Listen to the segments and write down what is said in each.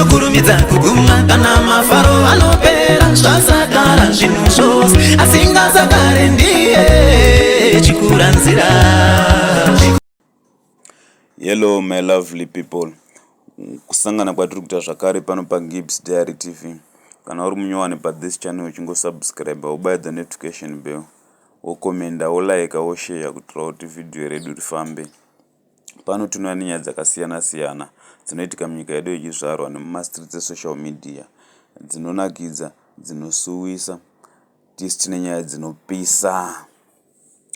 zvinokurumidza kuguma kana mafaro anopera zvasagara zvinhu zvose asingasagare ndiye chikuranzira. Hello my lovely people, kusangana kwatiri kuita zvakare pano paGibbs Diary TV. Kana uri munyowani pathis channel uchingosubscribe ubaya the notification bell wokomenda wolike woshare kuitira kuti video redu rifambe. Pano tinoona nyaya dzakasiyana siyana dzinoitika munyika yedu yechizvarwa nemumastreets esocial media, dzinonakidza, dzinosuwisa, tisi tine nyaya dzinopisa.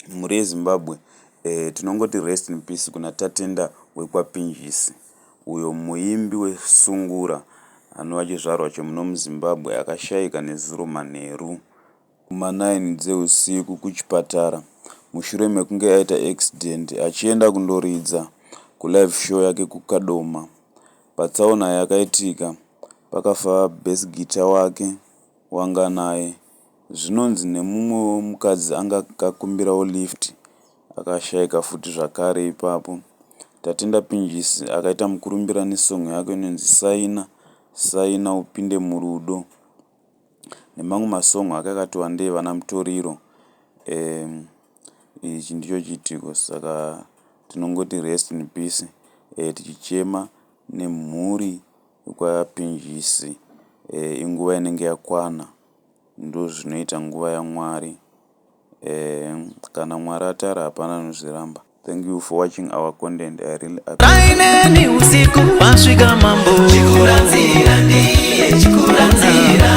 Mhuri yeZimbabwe tinongoti rest in peace kuna Tatenda wekwapinjisi, uyo muimbi wesungura anova chizvarwa chemuno muZimbabwe akashayika nezuro manheru kuma9 dzeusiku kuchipatara mushure mekunge aita accident achienda kundoridza kulive show yake kuKadoma. Patsaona yakaitika pakafa bass guitar wake wanga naye. Zvinonzi nemumwe mukadzi anga akakumbirawo lift akashayika futi zvakare ipapo. Tatenda Pinjisi akaita mukurumbirani song yake inonzi saina upinde murudo nemamwe masong akati wandei vana mutoriro. Ichi ndicho chiitiko, saka tinongoti rest in peace, tichichema nemhuri kwaPinjisi. Inguva inenge yakwana, ndo zvinoita nguva yaMwari. Kana Mwari atara hapana anozviramba. Thank you for watching our content. I really appreciate it. Usiku wasvika mambo chikuranzira ndiye chikuranzira.